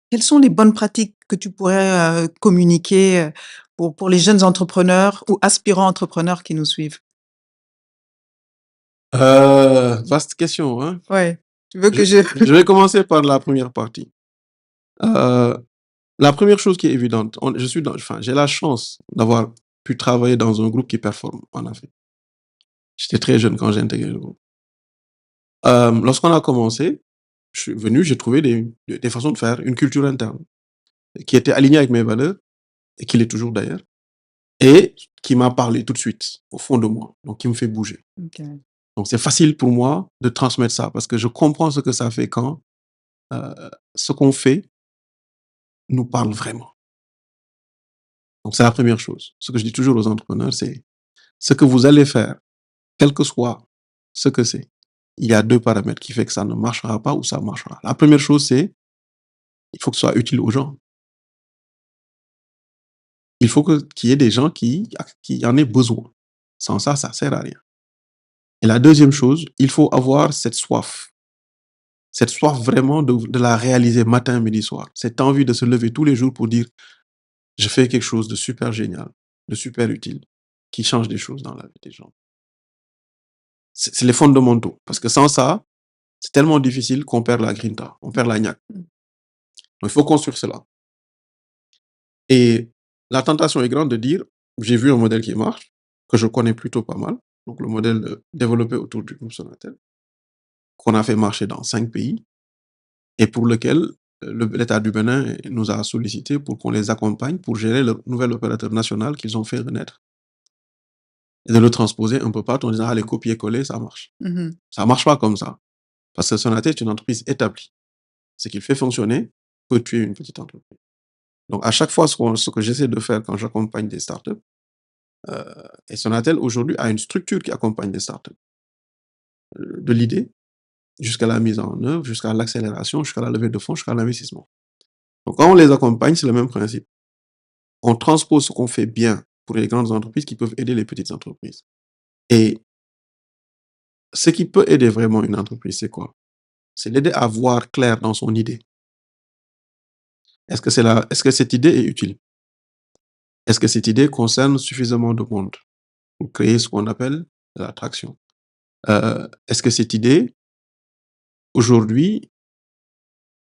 Quelles sont les bonnes pratiques que tu pourrais, communiquer, pour les jeunes entrepreneurs ou aspirants entrepreneurs qui nous suivent? Vaste question, hein. Ouais, tu veux Je que je je vais commencer par la première partie. Heu, la première chose qui est évidente, j'ai la chance d'avoir pu travailler dans un groupe qui performe en Afrique. J'étais très jeune quand j'ai intégré le groupe. Lorsqu'on a commencé, je suis venu, j'ai trouvé des façons de faire, une culture interne qui était alignée avec mes valeurs et qui l'est toujours d'ailleurs et qui m'a parlé tout de suite, au fond de moi, donc qui me fait bouger. OK. Donc c'est facile pour moi de transmettre ça parce que je comprends ce que ça fait quand, heu, ce qu'on fait nous parle vraiment. Donc c'est la première chose. Ce que je dis toujours aux entrepreneurs, c'est: ce que vous allez faire, quel que soit ce que c'est, il y a 2 paramètres qui fait que ça ne marchera pas ou ça marchera. La première chose, c'est, il faut que ce soit utile aux gens. Il faut qu'il y ait des gens qui en aient besoin. Sans ça, ça sert à rien. Et la deuxième chose, il faut avoir cette soif vraiment de la réaliser matin, midi, soir. Cette envie de se lever tous les jours pour dire: «Je fais quelque chose de super génial, de super utile, qui change des choses dans la vie des gens». C'est les fondamentaux, parce que sans ça, c'est tellement difficile qu'on perd la grinta, on perd la niaque. Mmh. Donc il faut construire cela. Et la tentation est grande de dire: «J'ai vu un modèle qui marche, que je connais plutôt pas mal», donc le modèle, développé autour du groupe Sonatel, qu'on a fait marcher dans 5 pays et pour lequel, l'État du Bénin nous a sollicités pour qu'on les accompagne pour gérer le nouvel opérateur national qu'ils ont fait renaître et de le transposer un peu partout en disant: «Allez, copier-coller, ça marche». Mmh. Ça marche pas comme ça, parce que Sonatel est une entreprise établie. Ce qu'il fait fonctionner peut tuer une petite entreprise. Donc à chaque fois, ce que j'essaie de faire quand j'accompagne des startups, heu et Sonatel aujourd'hui a une structure qui accompagne des startups, de l'idée jusqu'à la mise en œuvre, jusqu'à l'accélération, jusqu'à la levée de fonds, jusqu'à l'investissement. Donc quand on les accompagne, c'est le même principe. On transpose ce qu'on fait bien pour les grandes entreprises qui peuvent aider les petites entreprises. Et ce qui peut aider vraiment une entreprise, c'est quoi? C'est l'aider à voir clair dans son idée. Est-ce que cette idée est utile? Est-ce que cette idée concerne suffisamment de monde pour créer ce qu'on appelle de l'attraction? Est-ce que cette idée, aujourd'hui,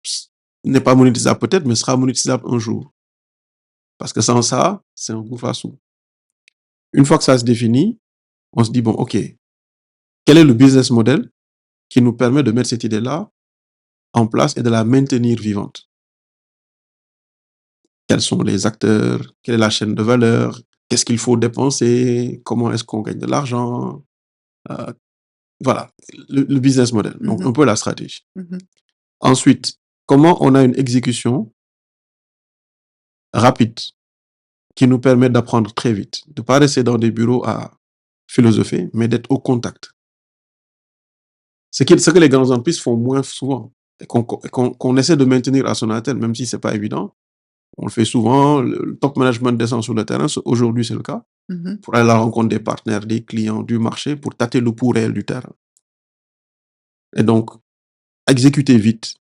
s n'est pas monétisable peut-être, mais sera monétisable un jour? Parce que sans ça, c'est un gouffre à sous. Une fois que ça se définit, on se dit: «Bon, OK, quel est le business model qui nous permet de mettre cette idée-là en place et de la maintenir vivante?» Quels sont les acteurs? Quelle est la chaîne de valeur? Qu'est-ce qu'il faut dépenser? Comment est-ce qu'on gagne de l'argent? Heu, voilà, le business model, donc Mmh. un peu la stratégie. Mmh. Ensuite, comment on a une exécution rapide qui nous permet d'apprendre très vite, de pas rester dans des bureaux à philosopher, mais d'être au contact. Ce que les grandes entreprises font moins souvent et qu'on essaie de maintenir à Sonatel, même si c'est pas évident. On le fait souvent, le top management descend sur le terrain, aujourd'hui c'est le cas, Mmh. pour aller à la rencontre des partenaires, des clients, du marché, pour tâter le pouls réel du terrain. Et donc, exécuter vite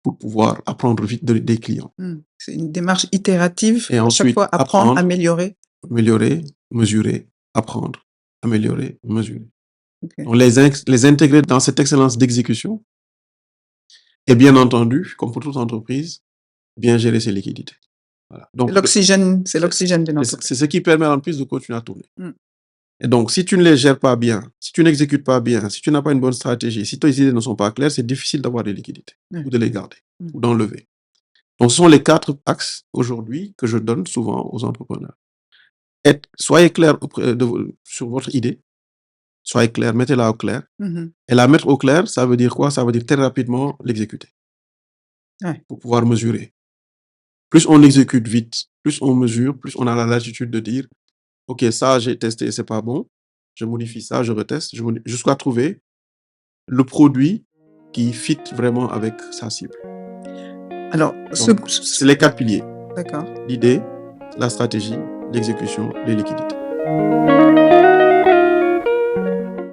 pour pouvoir apprendre vite des clients. Mmh. C'est une démarche itérative, Et à chaque ensuite, fois apprendre, apprendre, améliorer. améliorer, mesurer, apprendre, améliorer, mesurer. OK. Donc, les intégrer dans cette excellence d'exécution et bien entendu, comme pour toute entreprise, bien gérer ses liquidités. Voilà. Donc, C'est l'oxygène d'une c'est entreprise. ce qui permet à l'entreprise de continuer à tourner. Mmh. Et donc, si tu ne les gères pas bien, si tu n'exécutes pas bien, si tu n'as pas une bonne stratégie, si tes idées ne sont pas claires, c'est difficile d'avoir des liquidités Ouais. ou de les garder Mmh. ou d'en lever. Donc, ce sont les 4 axes aujourd'hui que je donne souvent aux entrepreneurs. Soyez clair sur votre idée, soyez clair, mettez-la au clair. Mmh. Et la mettre au clair, ça veut dire quoi? Ça veut dire très rapidement l'exécuter Ouais. pour pouvoir mesurer. Plus on exécute vite, plus on mesure, plus on a la latitude de dire: «OK, ça j'ai testé, c'est pas bon, je modifie ça, je reteste», jusqu'à trouver le produit qui fit vraiment avec sa cible. Alors Donc, c'est les 4 piliers: d'accord. l'idée, la stratégie, l'exécution, les liquidités.